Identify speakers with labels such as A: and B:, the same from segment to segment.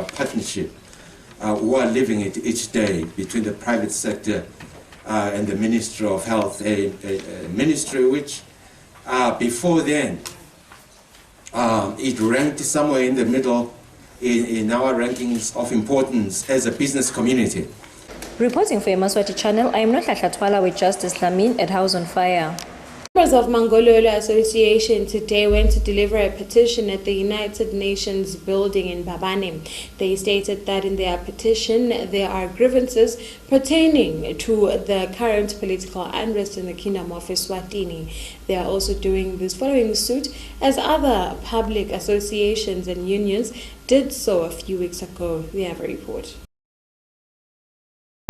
A: partnership who are living it each day between the private sector and the Ministry of Health, a ministry which before then it ranked somewhere in the middle in our rankings of importance as a business community.
B: Reporting for Yemaswati channel, I am not Twala with Justice Lamin at House on Fire.
C: Members of Mangololo Association today went to deliver a petition at the United Nations building in Babane. They stated that in their petition there are grievances pertaining to the current political unrest in the Kingdom of Eswatini. They are also doing this following suit as other public associations and unions did so a few weeks ago. We have a report.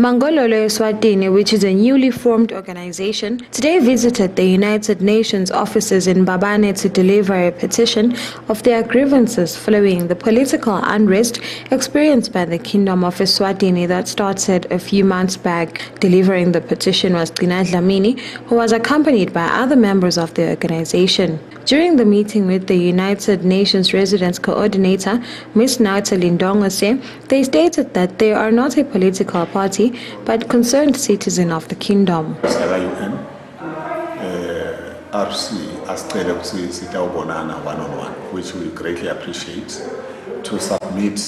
C: Mangololo ESWATINI, which is a newly formed organization, today visited the United Nations offices in Babane to deliver a petition of their grievances following the political unrest experienced by the Kingdom of Eswatini that started a few months back. Delivering the petition was Gina Dlamini, who was accompanied by other members of the organization. During the meeting with the United Nations Residence Coordinator, Ms. Natalie Ndongose, they stated that they are not a political party but concerned citizen of the kingdom.
D: RC asicele ukuthi sitawubonana one-on-one, which we greatly appreciate, to submit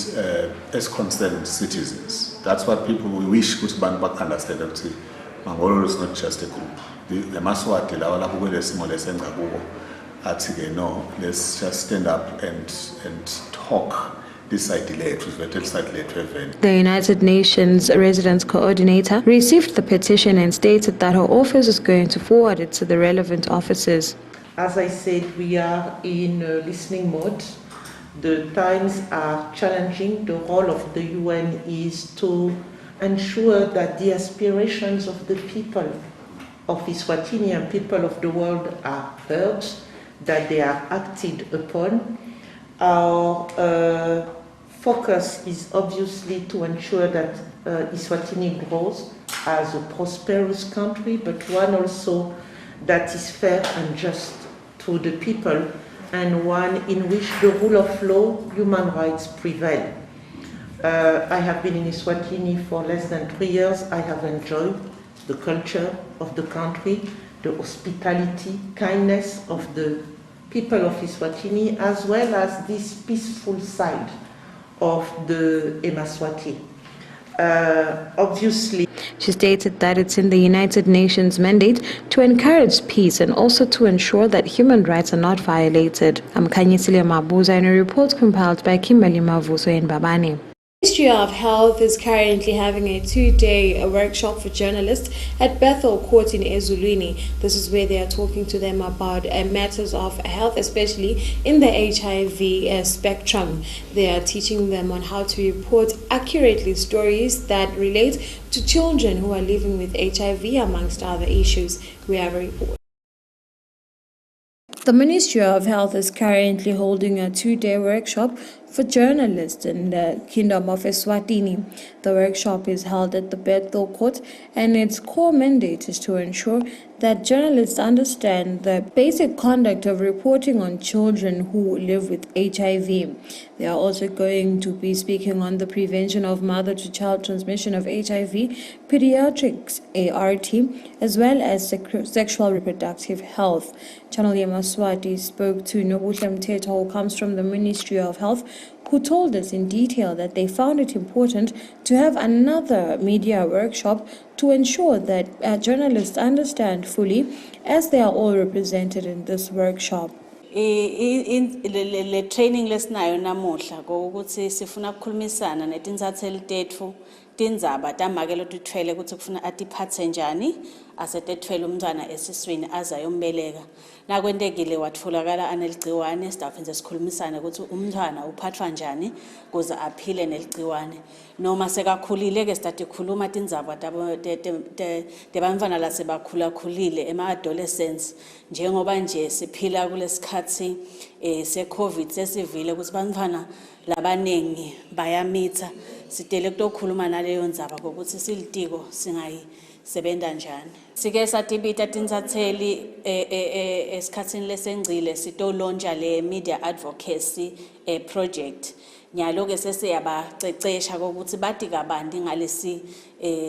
D: as concerned citizens. That's what people we wish ukuthi bantu understand ukuthi Mangololo is not just a group. The Yemaswati lawa lapho kwele simo lesenza kubo athi ke no, let's just stand up and talk.
C: The United Nations Residence Coordinator received the petition and stated that her office is going to forward it to the relevant offices.
E: As I said, we are in listening mode. The times are challenging. The role of the UN is to ensure that the aspirations of the people of Eswatini and people of the world are heard, that they are acted upon. Our focus is obviously to ensure that Eswatini grows as a prosperous country, but one also that is fair and just to the people, and one in which the rule of law, human rights prevail. I have been in Eswatini for less than 3 years. I have enjoyed the culture of the country, the hospitality, kindness of the people of Eswatini, as well as this peaceful side of the Yemaswati. Obviously,
C: she stated that it's in the United Nations mandate to encourage peace and also to ensure that human rights are not violated. I'm Kanyisilia Mabuza in a report compiled by Kimberly Mavuso in Babane. The Ministry of Health is currently having a 2-day workshop for journalists at Bethel Court in Ezulwini. This is where they are talking to them about matters of health, especially in the HIV spectrum. They are teaching them on how to report accurately stories that relate to children who are living with HIV, amongst other issues. We have a report. The Ministry of Health is currently holding a 2-day workshop for journalists in the Kingdom of Eswatini. The workshop is held at the Bethel Court, and its core mandate is to ensure that journalists understand the basic conduct of reporting on children who live with HIV. They are also going to be speaking on the prevention of mother-to-child transmission of HIV, pediatrics, ART, as well as sexual reproductive health. Channel Yemaswati spoke to Nobuhle Mthetho, who comes from the Ministry of Health, who told us in detail that they found it important to have another media workshop to ensure that journalists understand fully, as they are all represented in this workshop.
F: Le training lesinayo namuhla ukuthi sifuna ukukhulumisana netinzathelo tethu tindzaba tamakelo tithwele ukuthi kufuna atiphathe njani asetethwele umntwana esiswini azayombeleka nakwentekile watfolakala aneligciwane sitafenze sikhulumisane ukuthi umntwana uphathwa njani kuze aphile neligciwane noma sekakhulile ke sitatikhuluma tindzaba tebantfwana lasebakhulakhulile ema-adolescents njengoba nje siphila kulesikhathi se-COVID sesivile ukuthi bantfwana labanengi bayamitha sitele kutokhuluma naleyo ndzaba kokuthi silitiko singayisebenta njani. Sike satibita tinzatheli esikhatsini lesengcile sitolonja le media advocacy project nyalo ke sesiyabacecesha ukuthi bathi kabandi ngalesi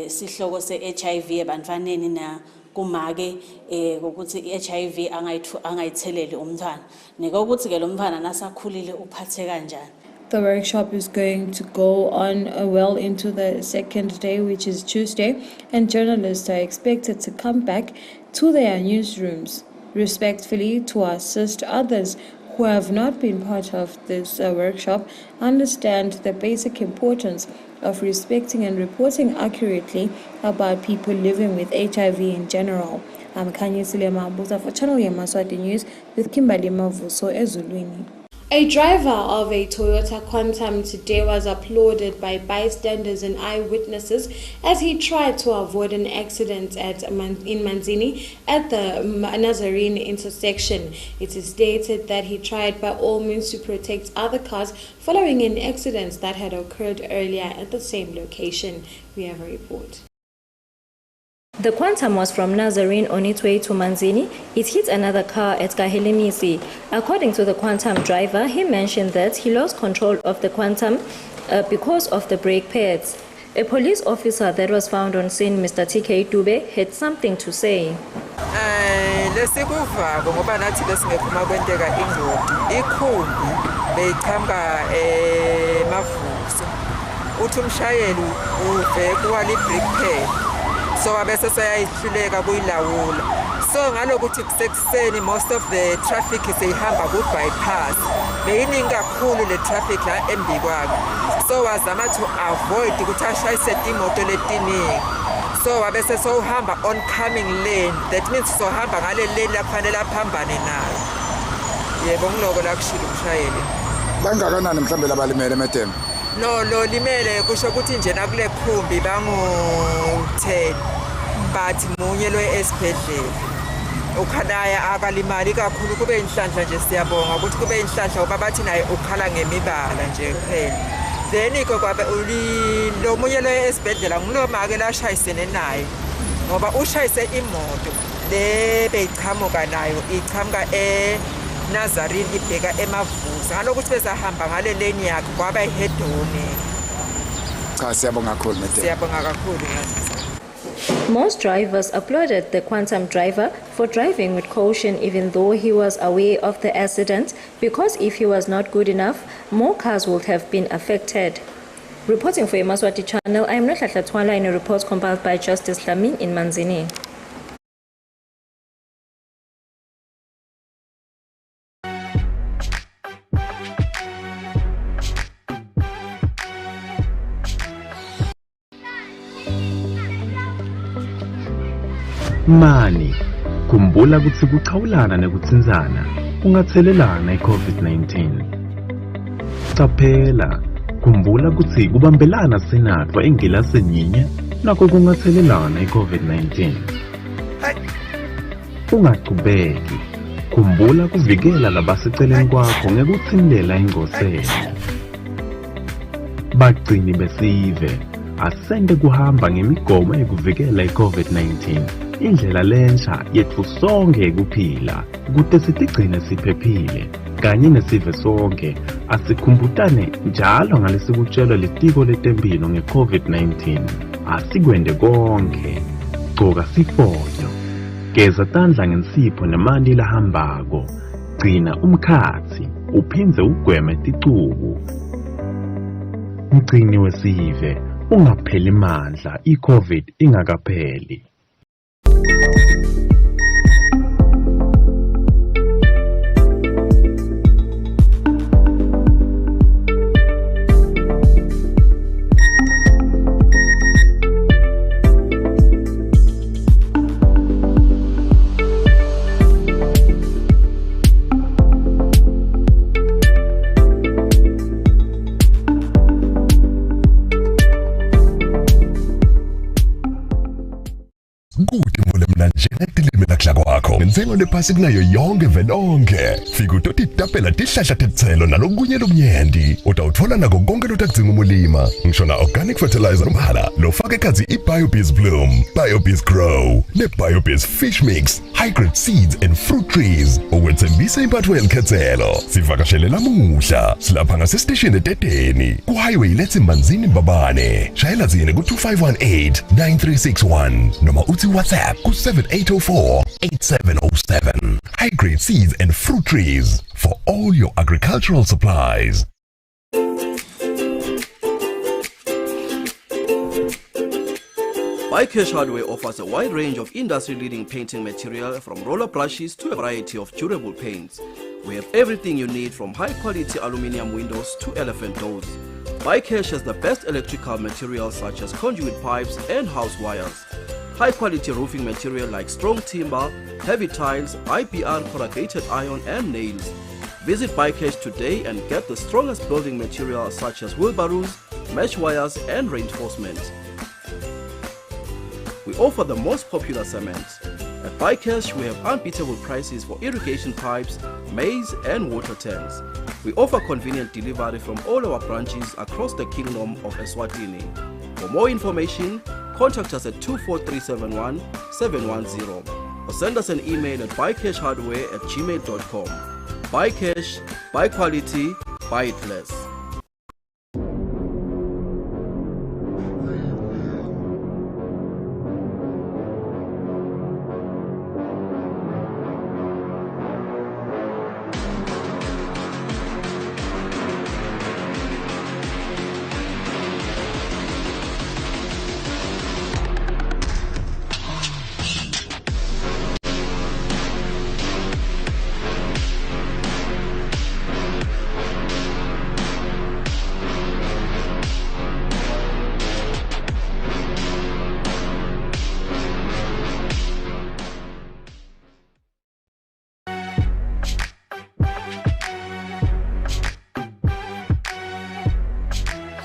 F: sihloko se-HIV ebantwaneni na kumake ukuthi i-HIV angayitheleli umntwana nikokuthi ke lo mntwana nasakhulile uphathe kanjani.
C: The workshop is going to go on well into the second day, which is Tuesday, and journalists are expected to come back to their newsrooms respectfully to assist others who have not been part of this workshop understand the basic importance of respecting and reporting accurately about people living with HIV in general. I'm Kanye Silema Buza for Channel Yemaswati News with Kimberly Mavuso Ezulwini. A driver of a Toyota Quantum today was applauded by bystanders and eyewitnesses as he tried to avoid an accident in Manzini at the Nazarene intersection. It is stated that he tried by all means to protect other cars following an accident that had occurred earlier at the same location. We have a report.
B: The Quantum was from Nazarene on its way to Manzini. It hit another car at Kahelemisi. According to the Quantum driver, he mentioned that he lost control of the Quantum because of the brake pads. A police officer that was found on scene, Mr. TK Dube, had something to say.
G: So abese seyayihluleka kuyilawula so ngalokuthi kusekuseni most of the traffic seyihamba ku bypass beyiningi kakhulu le traffic la embi kwakhe so wazama to avoid ukuthi ashayise imoto letiningi so abese so uhamba oncoming lane that means so hamba ngale lane lafanele aphambane nayo yebo ngiloko la kushilo umshayeli
H: bangakanani mhlambe labalimele eMedem.
G: No, limele kusho ukuthi nje nakule khumbi bangu-10 but munye lo esibhedlela ukhalaya akalimali kakhulu kube inhlanhla nje siyabonga ukuthi kube inhlanhla ngoba bathi naye ukhala ngemibala nje kuphela then kwabe lo munye lo esibhedlela ngilomake lashayisene naye ngoba ushayise imoto le beyichamuka nayo ichamuka Nazarene ibheka emavusa ngalokuthi bezahamba ngale lane yakhe kwaba ihedoni.
H: Cha siyabonga kakhulu Madam.
G: Siyabonga kakhulu ngathi.
B: Most drivers applauded the Quantum driver for driving with caution even though he was aware of the accident because if he was not good enough, more cars would have been affected. Reporting for Yemaswati channel, I am Nohlatla Twala in a report compiled by Justice Lamin in Manzini.
I: Mani, khumbula ukuthi kuchawulana nekutsinzana ungathelelana iCovid-19. Qaphela, khumbula ukuthi kubambelana senatwa engilasini yinye nakho kungathelelana iCovid-19. Ungaqhubeki, khumbula kuvikela labaseceleni kwakho ngekuthindelela ingoselo. Bagcini besive, asende kuhamba ngemigomo ekuvikela iCovid-19. Indlela lensha yethu sonke ekuphila ukuthi sitigcine siphephile kanye nesive sonke asikhumbutane njalo ngalesikutshelwa litiko letempilo ngeCovid-19 asikwende konke gcoka sifonyo geza tandla ngensipho nemanti lahambako gcina umkhathi uphindze ugweme ticubu mgcini wesive ungapheli mandla iCovid ingakapheli.
J: Kude mole mna njengetilime lakuhla kwakho ngenzengo lephasi kunayo yonke velonke. Fika utotitapela tihlahla tetselo nalokunye lokunyenti. Utawutfola nako konke lotakudzinga umulima. Ngisho na organic fertilizer lomhala lofaka ekhatsi iBioBiz Bloom, BioBiz Grow, neBioBiz Fish Mix, high-grade seeds and fruit trees. Ukwethembisa impatho yelikhetselo. Sivakashele lamuhla. Silapha ngasesiteshini eTeteni. Ku-highway letsi Manzini Mbabane. Shayela zine ku-2518-9361. Noma uthi WhatsApp ku-7804-8707. High-grade seeds and fruit trees for all your agricultural supplies.
K: BuyCash Hardware offers a wide range of industry-leading painting material from roller brushes to a variety of durable paints. We have everything you need from high-quality aluminum windows to elephant doors. BuyCash has the best electrical materials such as conduit pipes and house wires. High-quality roofing material like strong timber, heavy tiles, IPR corrugated iron and nails. Visit BuyCash today and get the strongest building material such as wheelbarrows, mesh wires and reinforcements. We offer the most popular cement. At BuyCash, we have unbeatable prices for irrigation pipes, maize and water tanks. We offer convenient delivery from all our branches across the Kingdom of Eswatini. For more information, contact us at 24371 710 or send us an email at buycashhardware@gmail.com. BuyCash, buy quality, buy it less.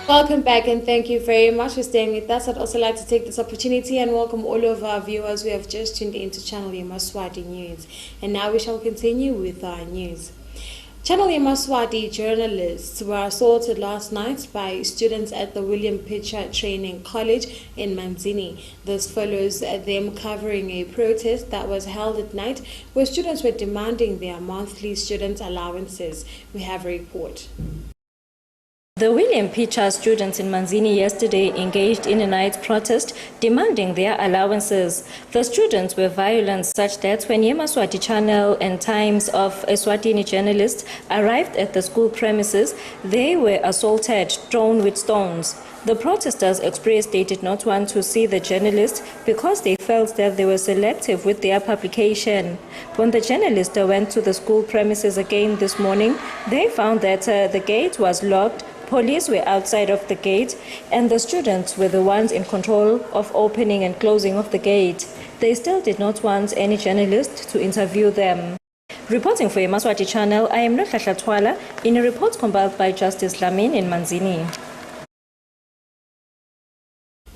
C: Welcome back and thank you very much for staying with us. I'd also like to take this opportunity and welcome all of our viewers who have just tuned into Channel Yemaswati News. And now we shall continue with our news. Channel Yemaswati journalists were assaulted last night by students at the William Pitcher Training College in Manzini. This follows them covering a protest that was held at night where students were demanding their monthly student allowances. We have a report.
B: The William Pitcher students in Manzini yesterday engaged in a night protest demanding their allowances. The students were violent such that when Yemaswati Channel and Times of Eswatini journalists arrived at the school premises, they were assaulted, thrown with stones. The protesters expressed they did not want to see the journalists because they felt that they were selective with their publication. When the journalists went to the school premises again this morning, they found that the gate was locked. Police were outside of the gate and the students were the ones in control of opening and closing of the gate. They still did not want any journalist to interview them. Reporting for Yemaswati Channel, I am Nohlasha Twala in a report compiled by Justice Lamin in Manzini.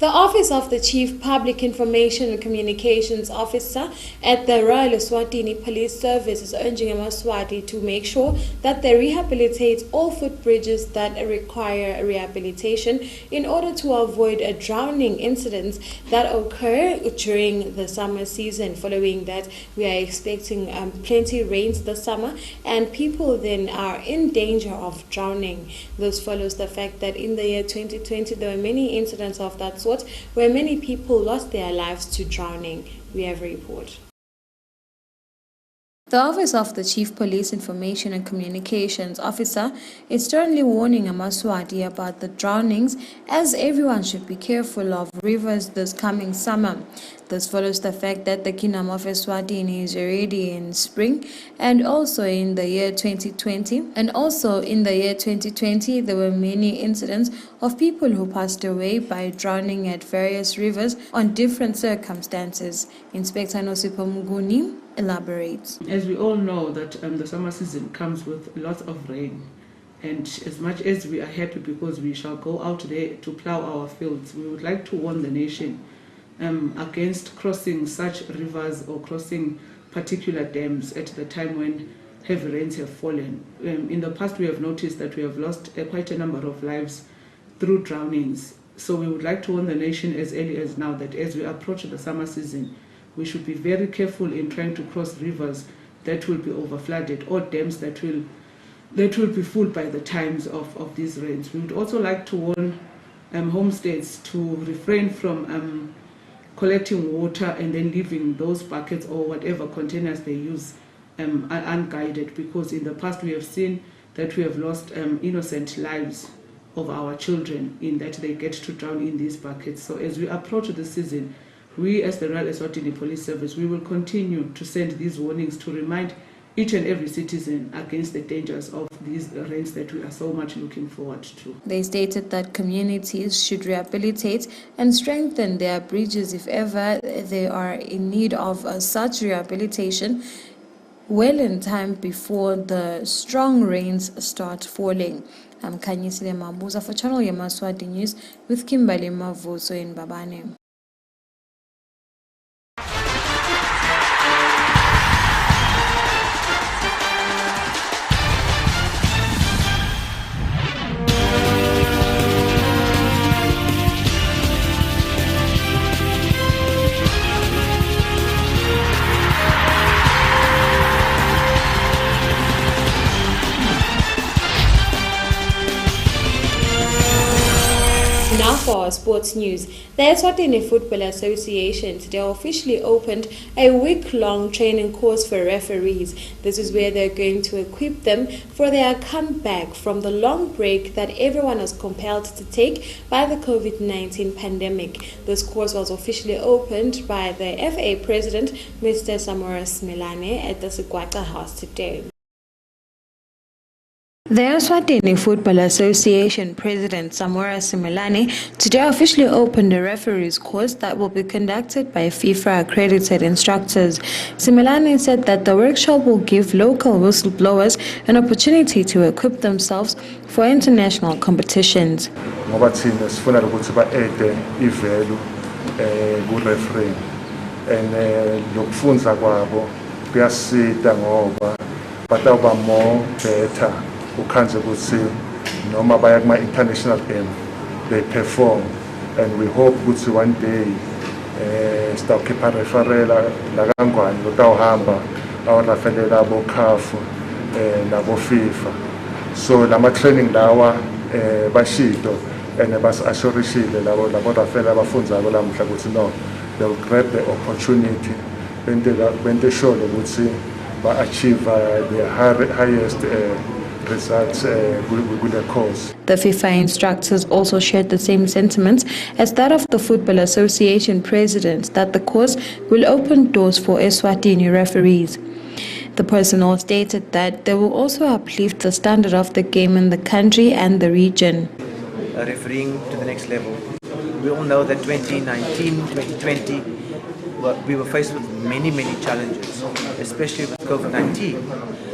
C: The Office of the Chief Public Information and Communications Officer at the Royal Eswatini Police Service is urging Yemaswati to make sure that they rehabilitate all footbridges that require rehabilitation in order to avoid drowning incidents that occur during the summer season. Following that, we are expecting plenty rains this summer and people then are in danger of drowning. This follows the fact that in the year 2020 there were many incidents of that sort where many people lost their lives to drowning. We have a report. The Office of the Chief Police Information and Communications Officer is sternly warning Yemaswati about the drownings, as everyone should be careful of rivers this coming summer. This follows the fact that the Kingdom of Eswatini is already in spring, and also in the year 2020. There were many incidents of people who passed away by drowning at various rivers on different circumstances. Inspector Nosipo Muguni elaborates.
L: As we all know that the summer season comes with lots of rain, and as much as we are happy because we shall go out there to plow our fields, we would like to warn the nation against crossing such rivers or crossing particular dams at the time when heavy rains have fallen. In the past, we have noticed that we have lost quite a number of lives through drownings. So we would like to warn the nation as early as now that as we approach the summer season, we should be very careful in trying to cross rivers that will be overflooded or dams that will be full by the times of these rains. We would also like to warn homesteads to refrain from collecting water and then leaving those buckets or whatever containers they use unguided, because in the past we have seen that we have lost innocent lives of our children in that they get to drown in these buckets. So as we approach the season, we as the Royal Eswatini Police Service, we will continue to send these warnings to remind each and every citizen against the dangers of these rains that we are so much looking forward to.
C: They stated that communities should rehabilitate and strengthen their bridges if ever they are in need of such rehabilitation well in time before the strong rains start falling. I'm Kanyisile Mambuza for Channel Yemaswati News with Kimberly Mavuso in Babane.
M: Now for our sports news. The Eswatini Football Association today officially opened a week-long training course for referees. This is where they're going to equip them for their comeback from the long break that everyone was compelled to take by the COVID-19 pandemic. This course was officially opened by the FA President, Mr. Samora Smilane, at the Sigwata House today.
C: The Eswatini Football Association President Samora Similane today officially opened a referees course that will be conducted by FIFA-accredited instructors. Similane said that the workshop will give local whistleblowers an opportunity to equip themselves for international competitions.
N: Ngoba thina sifuna ukuthi ba-add i-value ku-referee and lokufundza kwabo kuyasita ngoba batawuba more better ukhanze ukuthi noma baya kuma international game they perform, and we hope ukuthi one day sitawukhipha referela la kangwane lotawuhamba awarafelela abo CAF nabo FIFA. So lama training lawa bashido and bas-assurishile labo rafela abafundzako lamhla ukuthi no, they will grab the opportunity bente sure ukuthi ba-achieve the highest results with the course.
C: The FIFA instructors also shared the same sentiments as that of the Football Association President, that the course will open doors for Eswatini referees. The personnel stated that they will also uplift the standard of the game in the country and the region.
O: Refereeing to the next level. We all know that 2019, 2020, we were faced with many challenges, especially with COVID-19.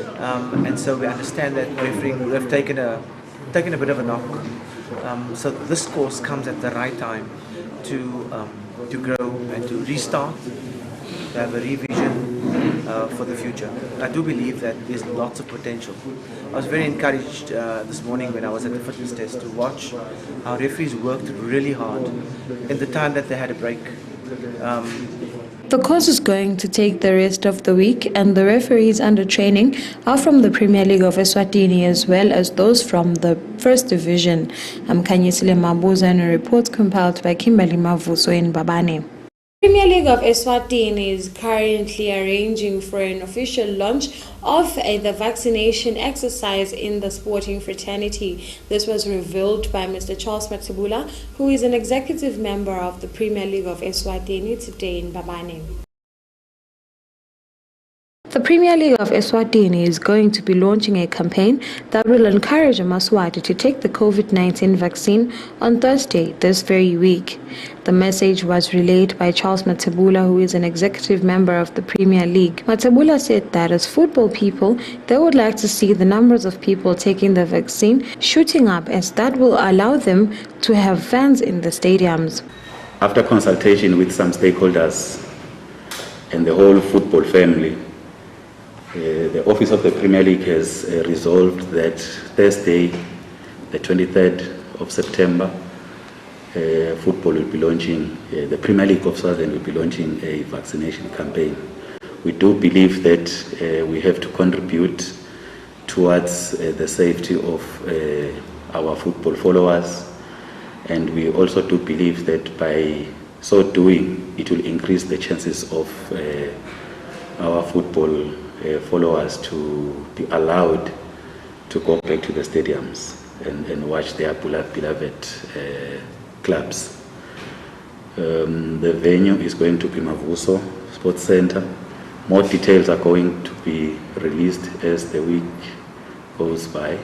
O: And so we understand that refereeing would have taken a bit of a knock. So this course comes at the right time to grow and to restart, to have a revision for the future. I do believe that there's lots of potential. I was very encouraged this morning when I was at the fitness test to watch how referees worked really hard in the time that they had a break.
C: The course is going to take the rest of the week, and the referees under training are from the Premier League of Eswatini as well as those from the First Division. I'm Kanyisile Mabuza, and a report compiled by Kimberly Mavuso in Babane.
M: Premier League of Eswatini is currently arranging for an official launch of the vaccination exercise in the sporting fraternity. This was revealed by Mr. Charles Matsibula, who is an executive member of the Premier League of Eswatini, today in Babane.
C: The Premier League of Eswatini is going to be launching a campaign that will encourage Yemaswati to take the COVID-19 vaccine on Thursday this very week. The message was relayed by Charles Matsibula, who is an executive member of the Premier League. Matsibula said that as football people, they would like to see the numbers of people taking the vaccine shooting up, as that will allow them to have fans in the stadiums.
P: After consultation with some stakeholders, and the whole football family, the Office of the Premier League has resolved that Thursday, the 23rd of September, football will be launching, the Premier League of Southern will be launching a vaccination campaign. We do believe that we have to contribute towards the safety of our football followers, and we also do believe that by so doing, it will increase the chances of our football followers to be allowed to go back to the stadiums and watch their beloved clubs. The venue is going to be Mavuso Sports Center. More details are going to be released as the week goes by.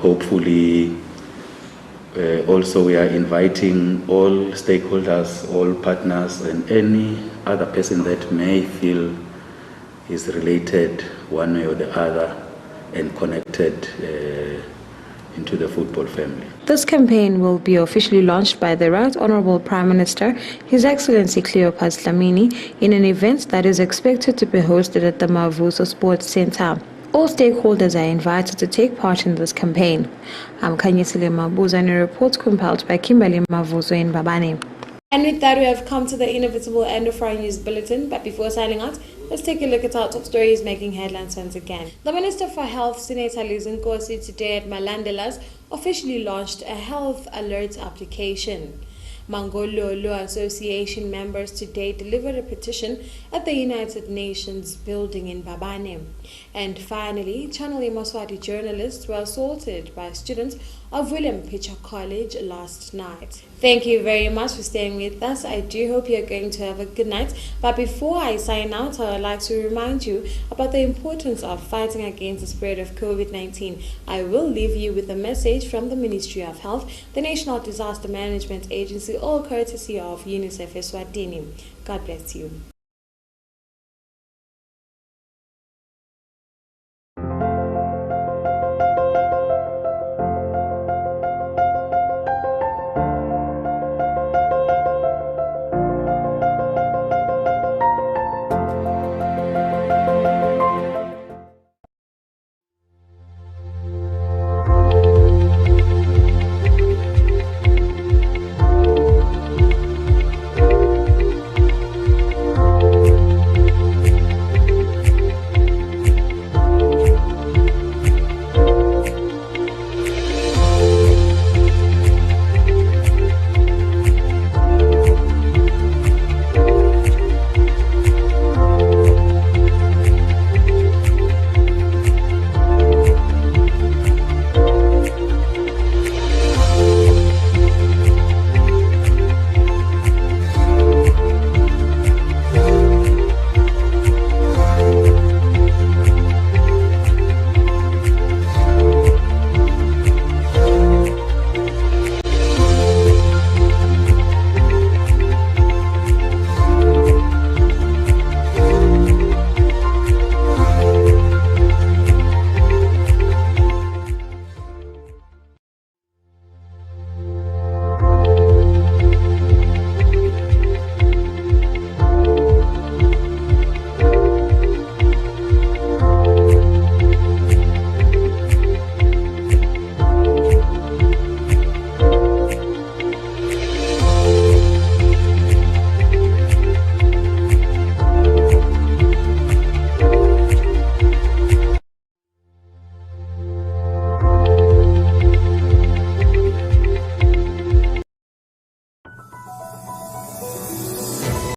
P: Hopefully, also we are inviting all stakeholders, all partners, and any other person that may feel is related one way or the other and connected into the football family.
C: This campaign will be officially launched by the Right Honourable Prime Minister, His Excellency Cleopas Dlamini, in an event that is expected to be hosted at the Mavuso Sports Centre. All stakeholders are invited to take part in this campaign. I'm Kanyisile Mabuza, and a report compiled by Kimberly Mavuso in Babane.
M: And with that, we have come to the inevitable end of our news bulletin. But before signing out, let's take a look at our top stories making headlines once again. The Minister for Health, Senator Lizinkosi, today at Malandelas officially launched a health alert application. Mangololo Association members today delivered a petition at the United Nations building in Babane. And finally, Channel Yemaswati journalists were assaulted by students of William Pitcher College last night. Thank you very much for staying with us. I do hope you're going to have a good night. But before I sign out, I would like to remind you about the importance of fighting against the spread of COVID-19. I will leave you with a message from the Ministry of Health, the National Disaster Management Agency, all courtesy of UNICEF Eswatini. God bless you.